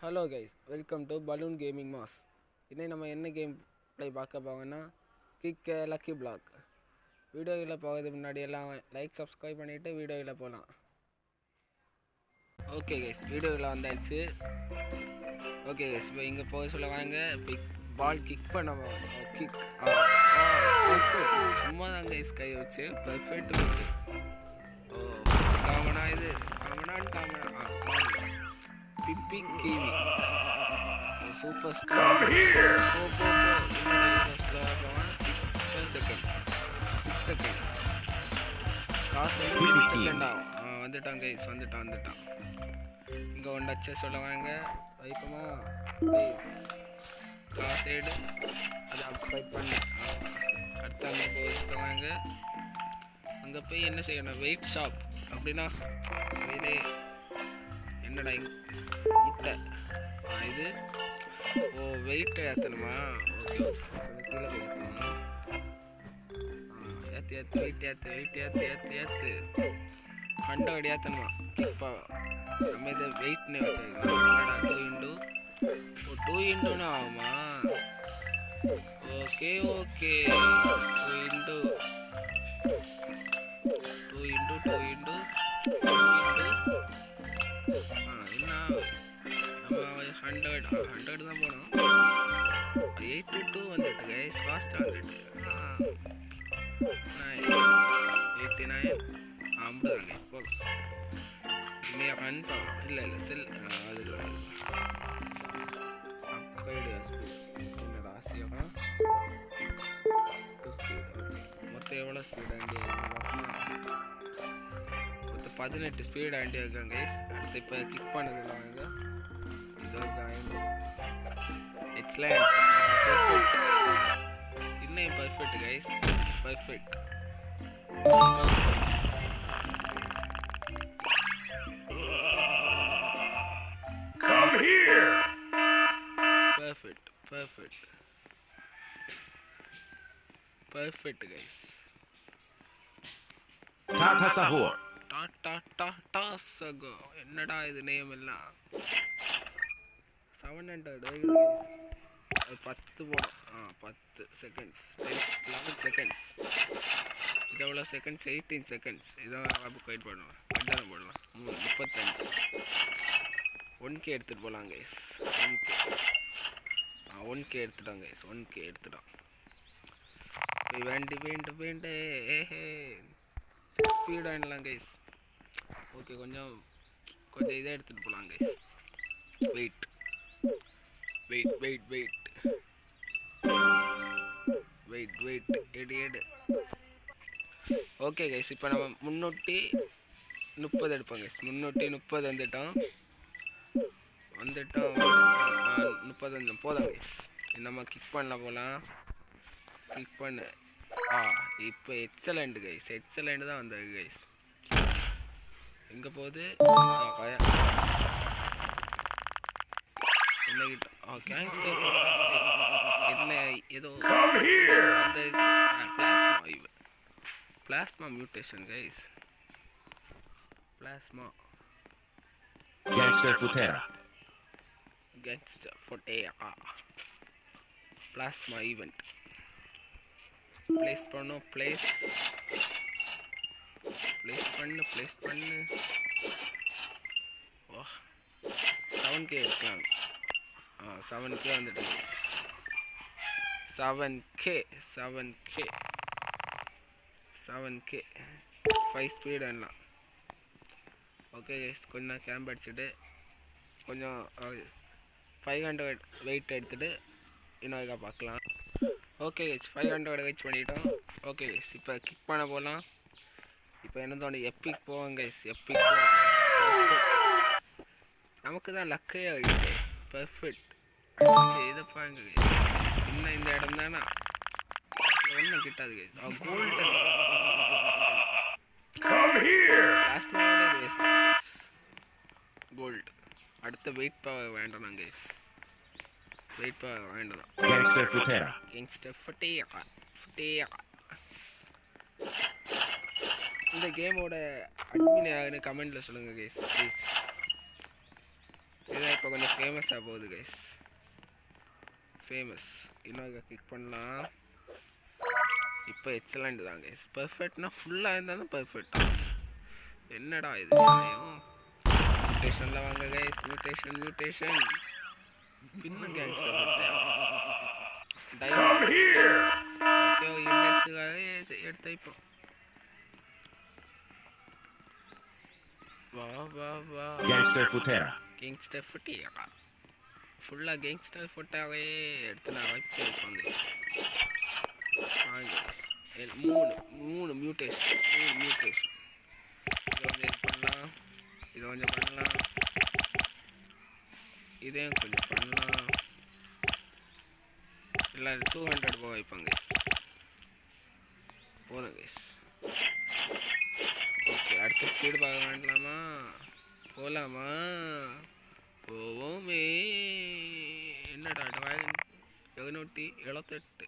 Hello guys, welcome to balloon gaming mass. இன்னைக்கு நம்ம என்ன கேம் ப்ளே பார்க்க போங்கன்னா கிக் லக்கி பிளாக். வீடியோவில் போகிறதுக்கு முன்னாடி எல்லாம் லைக் சப்ஸ்கிரைப் பண்ணிவிட்டு வீடியோவில் போகலாம். ஓகே கைஸ், வீடியோவில் வந்தாச்சு. ஓகே கைஸ், இப்போ இங்கே போக சொல்ல வாங்க. பால் கிக் பண்ண கிக் சும்மா தான் கைஸ் கை வச்சு பெர்ஃபெக்ட். ஓ காமனா இது காமனா பிம்பிங் கிவி சூப்பர் ஸ்டார். வந்துட்டான் கைஸ், வந்துட்டான். இங்கே ஒன்று அச்ச சொல்ல வாங்க. வைப்போமா சைடு அதை அப்சைட் பண்ண அடுத்து அங்கே போய் சொல்லுவாங்க. அங்கே போய் என்ன செய்யணும்? வெயிட் ஷாப் அப்படின்னா இது என்னடா முட்டை இது. ஓ வெயிட்டை ஏற்றணுமா? ஓகே கீழே போய்க்கணும். ஏற்று 100 ஏற்றணுமா? இப்போ நம்ம இதை வெயிட்னு வச்சுருக்கோம். 2 இன்டூன்னு ஆகுமா? ஓகே 2 இன்டூ என்ன நம்ம 100 தான் போனோம். 8 to 2 வந்துட்டு கைஸ், ஃபாஸ்ட்டாக வந்துட்டு 89 50 கைஸ் போதும். இன்னைய கன்ஃபார்ம் இல்லை செல் அது அப்சைடு என்னோட ஆசையாக மொத்தம் எவ்வளோ ஸ்பீட் ஆண்டி மொத்தம் 18 ஸ்பீட் ஆண்டி இருக்காங்க கைஸ். அடுத்து இப்போ கிக் பண்ணதில்லை வாங்க. இதோ ஜாயின் எக்ஸலண்ட் இன்னும் perfect guys, perfect. Come here. Perfect guys. Tata Sahur. Tata Sago. என்னடா இது நேம் எல்லாம் 700 guys. 10 போடும். 10 செகண்ட்ஸ் 11 செகண்ட்ஸ். இது எவ்வளோ செகண்ட்ஸ்? 18 செகண்ட்ஸ். இதான் அப்கிரேட் பண்ணுவோம். கட்டாயம் போடலாம். 35 1K எடுத்துகிட்டு போகலாம் கைஸ். 1K எடுத்துட்டோம் கைஸ். 1K எடுத்துட்டோம். வேண்டு ஸ்பீட் ஆகிடலாம் கைஸ். ஓகே கொஞ்சம் இதாக எடுத்துகிட்டு போகலாம் கைஸ். வெயிட் எடு. ஓகே கைஸ், இப்போ நம்ம 330 எடுப்போம் கைஸ். 330 வந்துட்டோம் 30 போதும் கைஸ். நம்ம கிக் பண்ணலாம் போகலாம். கிக் பண்ணு. இப்போ எக்ஸலண்ட் கைஸ், எக்ஸலண்ட் தான் வந்தது கைஸ். எங்கே போகுது? என்ன கேங்ஸ்டர் என்ன ஏதோ அந்த plasma mutation guys. Plasma Gangster Futera. Plasma event place பண்ணோம். ப்ளேஸ் பண்ணு. ஓ 7K எடுக்கலாம். 7K வந்துட்டு 7K 5 ஸ்பீட் எல்லாம். ஓகே கைஸ், கொஞ்சம் கேம்ப் அடிச்சுட்டு கொஞ்சம் 500 வெயிட் எடுத்துகிட்டு இன்னொருக்கா பார்க்கலாம். ஓகே கைஸ், 500 வெயிட் பண்ணிட்டோம். ஓகே கைஸ், இப்போ கிக் பண்ண போகலாம். இப்போ என்ன தோணும்? எப்பிக் போவோம் கைஸ். எப்பிக் நமக்கு தான் லக்கே ஆகுது கைஸ். பர்ஃபெக்ட். இதை பாருங்க கைஸ், இன்னும் இந்த இடம் தானே ஒன்றும் கிட்டாது கைஸ். Golden gold. அடுத்த வெயிட் பவர் வேண்டாம் கைஸ். வெயிட் பவர் வேண்டாம். Gangster Futera. இந்த கேமோட அட்மின் யாருன்னு கமெண்ட்ல சொல்லுங்க கைஸ் ப்ளீஸ். இதை இப்போ கொஞ்சம் ஃபேமஸாக போகுது கைஸ். ஃபேமஸ் இன்னும் கிளிக் பண்ணலாம். இப்போ எக்ஸலண்ட் தான் கைஸ். பர்ஃபெக்ட்னா ஃபுல்லாக இருந்தாலும் பர்ஃபெக்ட். என்னடா இது மியூட்டேஷனில் வாங்க கைஸ். மியூட்டேஷன் பின்னு கேங்ஸ்டர் டைமண்ட். ஓகே இண்டெக்ஸுக்காக எடுத்து இப்போ வா Gangster Futera. கேங்ஸ்டர் ஃபுட்டியா ஃபுல்லாக கேங்ஸ்டர் ஃபுட்டாவே எடுத்து நான் வச்சு வைப்பாங்க. மூணு மியூட்டேஷன் இது கொஞ்சம் பண்ணலாம் இதையும் கொஞ்சம் பண்ணலாம். எல்லோரும் 200 போக வைப்பாங்க போதும் கைஸ். ஓகே அடுத்த ஸ்பீடு பார்க்க வேண்டாமா? போகலாமா? போவோமே. என்னடா டாகன் 778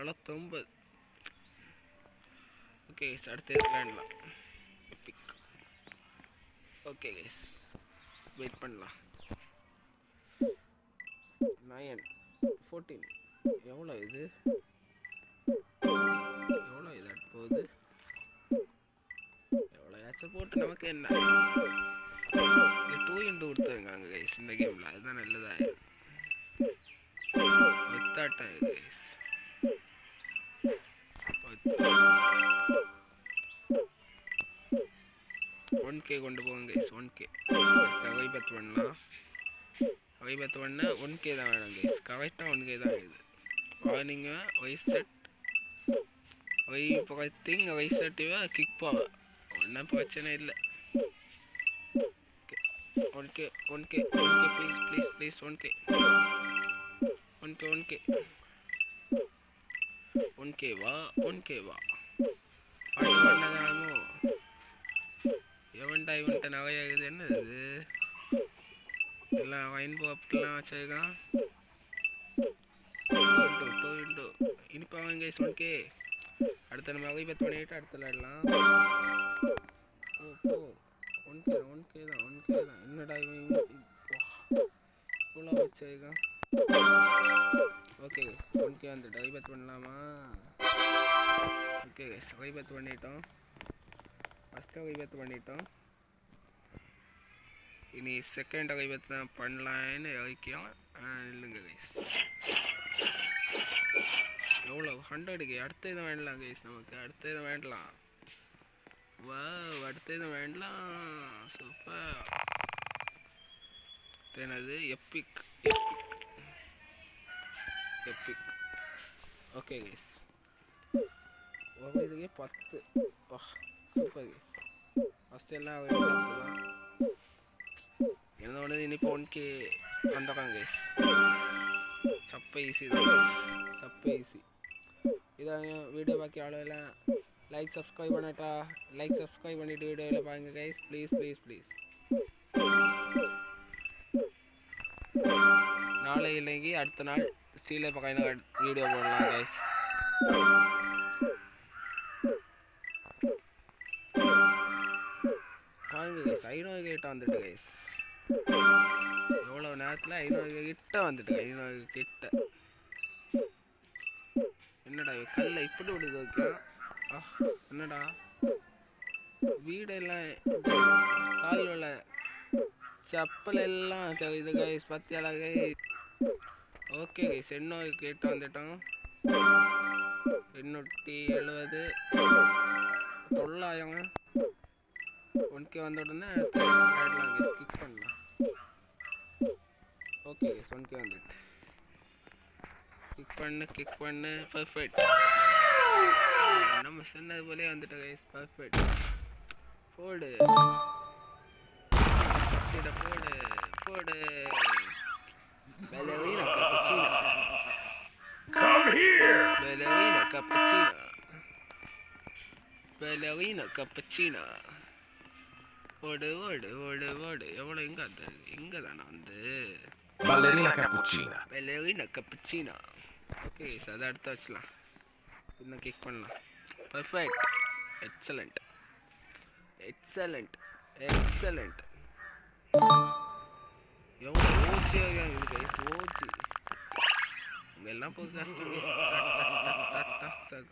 79. ஓகே கைஸ் அடுத்து விளையாடலாம். எபிக். ஓகே கைஸ் வெயிட் பண்ணலாம். 9 14 எவ்வளோ இது போகுது? எவ்வளோயாச்சும் போட்டு நமக்கு என்ன 2 இன்ட்டு கொடுத்துருக்காங்க கைஸ் இந்த கேமில். அதுதான் நல்லதாக ஒத்தாட்டம் இது கைஸ். 1K கொண்டு போங்க கைஸ். 1K வைபத் பண்ணலாம். வைபத் பண்ண 1K தான் வேணும் கைஸ். கரெக்டாக 1K தான் இது. வார்னிங்க வைஸ் செட் வைத்திங் வைஸ் செட்டிவா கிக் போவ ஒன்றும் பிரச்சனை இல்லை. 1K ப்ளீஸ் 1K 1K வா பாட்டு பண்ணதாமோ எவன்டா இவன்ட்ட நகையாகுது. என்னது இது எல்லாம் வைன் போப்லாம் வச்சிருக்கான். 2 இனிப்பா வாங்க 1K. அடுத்த நம்ம வைபத் பண்ணிட்டு அடுத்த விளையாடலாம். 1K தான். என்னடா இவன் இவ்வளோ வச்சிருக்கான். ஓகே கைஸ் 1K வந்துட்டு வைபத் பண்ணலாமா? ஓகே கைஸ் வைபத் பண்ணிட்டோம். ஃபஸ்ட்டு வைபத் பண்ணிட்டோம். இனி செகண்ட் வைபத் தான் பண்ணலான்னு வைக்கலாம். இல்லைங்க கைஸ் எவ்வளோ 100க்கு அடுத்த இதை வேண்டலாம் கைஸ். நமக்கு அடுத்த இதை வேண்டலாம். அடுத்த இதை வேண்டலாம். சூப்பர். என்னது எப்பிக். ஓகே கைஸ் இதுக்கே 10. Super guys. ஃபஸ்ட்டு எல்லாம் தான் என்னோட இனிப்போ 1K வந்துடுறாங்க கைஸ். சப்ப ஈஸி தான் கைஸ். இதான் வீடியோ பாக்கி அவ்வளோலாம் லைக் சப்ஸ்கிரைப் பண்ணிவிட்டு வீடியோவில் பாருங்க கைஸ். ப்ளீஸ் நாளை இல்லைங்க அடுத்த நாள் ஸ்டீலர் பக்கம் வீடியோ போடலாம் கைஸ். வாங்க கைஸ் 500 கிட்ட வந்துட்டு கைஸ். எவ்வளோ நேரத்தில் 500 கிட்ட வந்துட்டு 500 கிட்ட. என்னடா கல்ல இப்படி விடுது வைக்க. என்னடா வீடெல்லாம் காலில் செப்பல் எல்லாம் இது கைஸ் பத்தியால கைஸ். ஓகே கைஸ் 800 கிட்ட வந்துட்டோம். 870 900 1K வந்த உடனே ஆடலாம் கைஸ். கிக் பண்ணலாம். ஓகே கைஸ் 1K வந்துட்டு கிக் பண்ணு பர்ஃபெக்ட். நம்ம சொன்னது போலே வந்துட்டு கைஸ். பர்ஃபெக்ட். போடு Ballerina cappuccino. ஓடு எவ்வளோ எங்கே தானே வந்து Ballerina cappuccina. ஓகே அதை அடுத்து வச்சுலாம். இன்னும் கிக் பண்ணலாம். பர்ஃபெக்ட். எக்ஸலண்ட் எவ்வளோ ஓச்சியாக இது கைஸ் ஓச்சி இங்கெல்லாம் போய் கஷ்டம்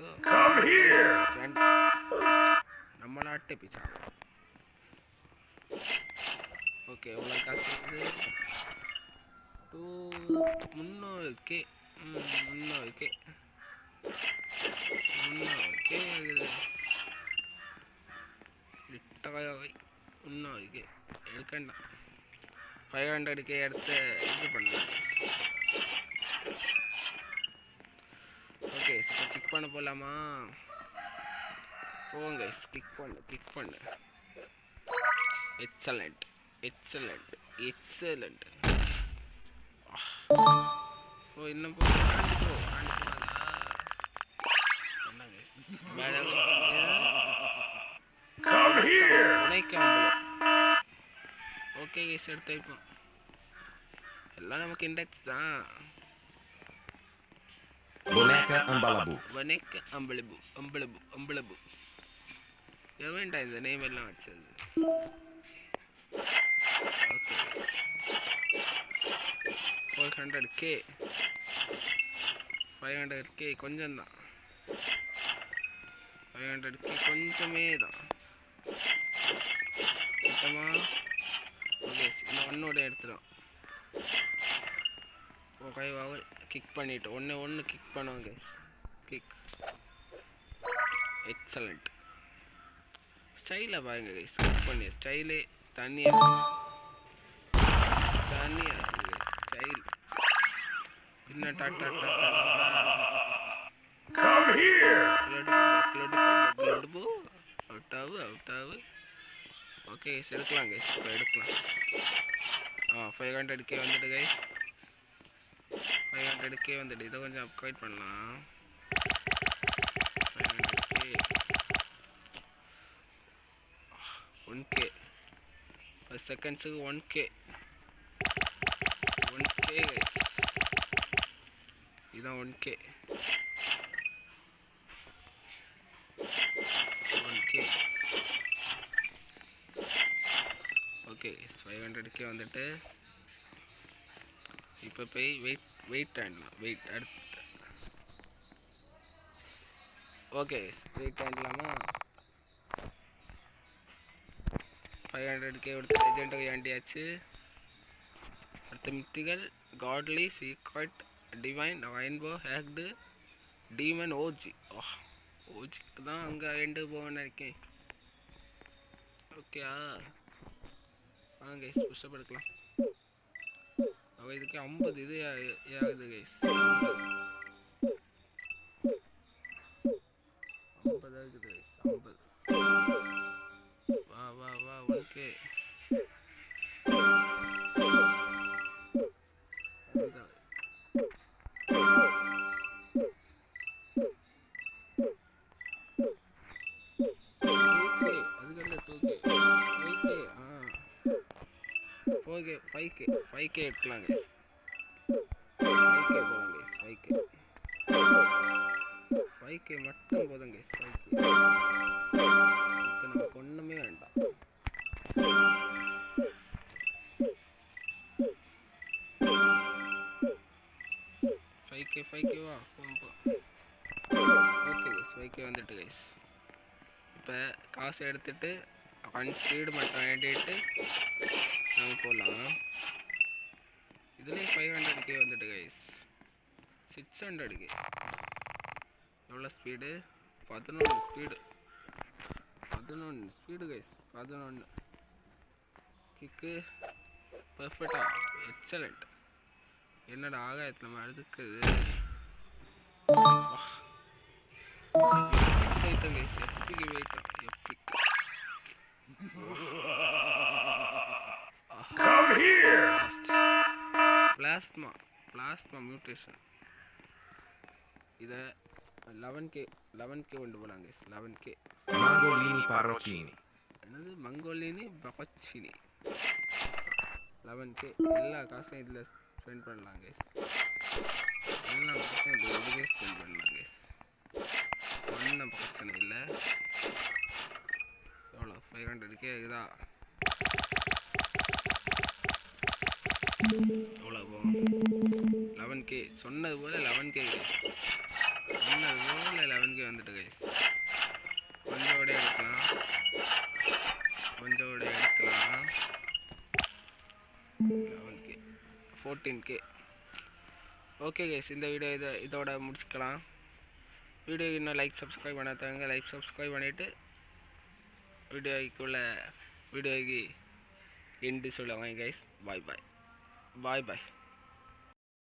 நம்ம நாட்டை பிச்சா ஓகே எவ்வளோ காசு இருக்குது 300K 300K இருக்குது லிட்டராகவே 300K எடுக்கண்டா 500K எடுத்து இது பண்ணலாம் ஓகே இப்போ கிளிக் பண்ண போகலாமா போங்க கிளிக் பண்ணு எக்ஸலண்ட் ஓ இன்னும் ஓகே கைஸ் எடுத்து வைப்போம் எல்லாம் நமக்கு இண்டெக்ஸ் தான் Boneca Ambalabu. Boneca Ambalabu. எவன்டா இந்த நேம் எல்லாம் வச்சது ஓகே 500K கொஞ்சம் தான் 500K கொஞ்சமே தான் சுத்தமா ஓகே இன்னும் ஒன்னோட எடுத்துடும் ஓகேவாக கிக் பண்ணிட்டு ஒன்று கிக் பண்ணுவோம் கைஸ் கிக் எக்ஸலண்ட் ஸ்டைலை பாருங்க கைஸ் கிக் பண்ணி ஸ்டைலே தனியாக ஸ்டைல் இன்னும் டாட்டா அவுட் ஆகு ஓகே கைஸ் எடுக்கலாம் கைஸ் இப்போ எடுக்கலாம் 500K வந்துட்டு கைஸ் 500K வந்துட்டு இதை கொஞ்சம் அப்கிரேட் பண்ணலாம் 500K 1K 5 செகண்ட்ஸுக்கு 1K இதுதான் 1K ஓகே 500K வந்துட்டு இப்போ போய் வெயிட் ஆடலாம் வெயிட் அடுத்து ஓகே வெயிட் ஆடலாமா 500K எடுத்து லெஜெண்டரி ஆண்டியாச்சு அடுத்த மித்திகள் godly secret divine rainbow hacked demon ஓஜிக்கு தான் அங்கே எண்டு போவேன்னு நினைக்கேன் ஓகேயா வாங்க கைஸ் புஷ்அப் எடுக்கலாம் இதுக்கு 50 இது ஆகுது கைஸ் 50 ஆகுது கைஸ் 50 வா ஓகே ஓகே 5K எடுக்கலாம் கைஸ் 5K போதும் கைஸ் 5K மட்டும் போதும் கைஸ் 5K நமக்கு ஒன்றுமே வேண்டாம் ஃபைவ் கே வா போதும் ஓகே கைஸ் 5K வந்துட்டு கைஸ் இப்போ காசு எடுத்துட்டு ஒன் ஸ்பீடு மட்டும் வேண்டிட்டு நாங்கள் போகலாம் இதுலேயும் 500K வந்துட்டு கைஸ் 600K எவ்வளோ ஸ்பீடு 11 ஸ்பீடு கைஸ் 11 கிக்கு பர்ஃபெக்டா எக்ஸலண்ட் என்னடா ஆகாயத்தில் நம்ம அடுக்குது வெயிட்டம் கைஸ் எப்பிக்கு வெயிட்டம் எப்பிக் பிளாஸ்மா மியூட்டேஷன் இதை 11K கொண்டு போகலாம் கைஸ் 11K Mangolini Parroccini. என்னது மங்கோலினி பகச்சினி 11K எல்லா காசும் இதில் ஸ்பெண்ட் பண்ணலாம் கைஸ் எல்லா காசும் இதுவே ஸ்பெண்ட் பண்ணலாம் கைஸ் ஒன்றும் பிரச்சனை இல்லை எவ்வளோ 500K இதா எவ்வளோ போகும் 11K சொன்னது போல் 11K கைஸ் சொன்னது போல் 11K வந்துட்டு கைஸ் கொஞ்சம் கூட எடுக்கலாம் 11K 14K ஓகே கைஸ் இந்த வீடியோ இதோட முடிச்சுக்கலாம் வீடியோ இன்னும் லைக் சப்ஸ்கிரைப் பண்ணாதவங்க லைக் சப்ஸ்கிரைப் பண்ணிவிட்டு வீடியோக்கு எண்டு சொல்லுவாங்க கைஸ் பாய்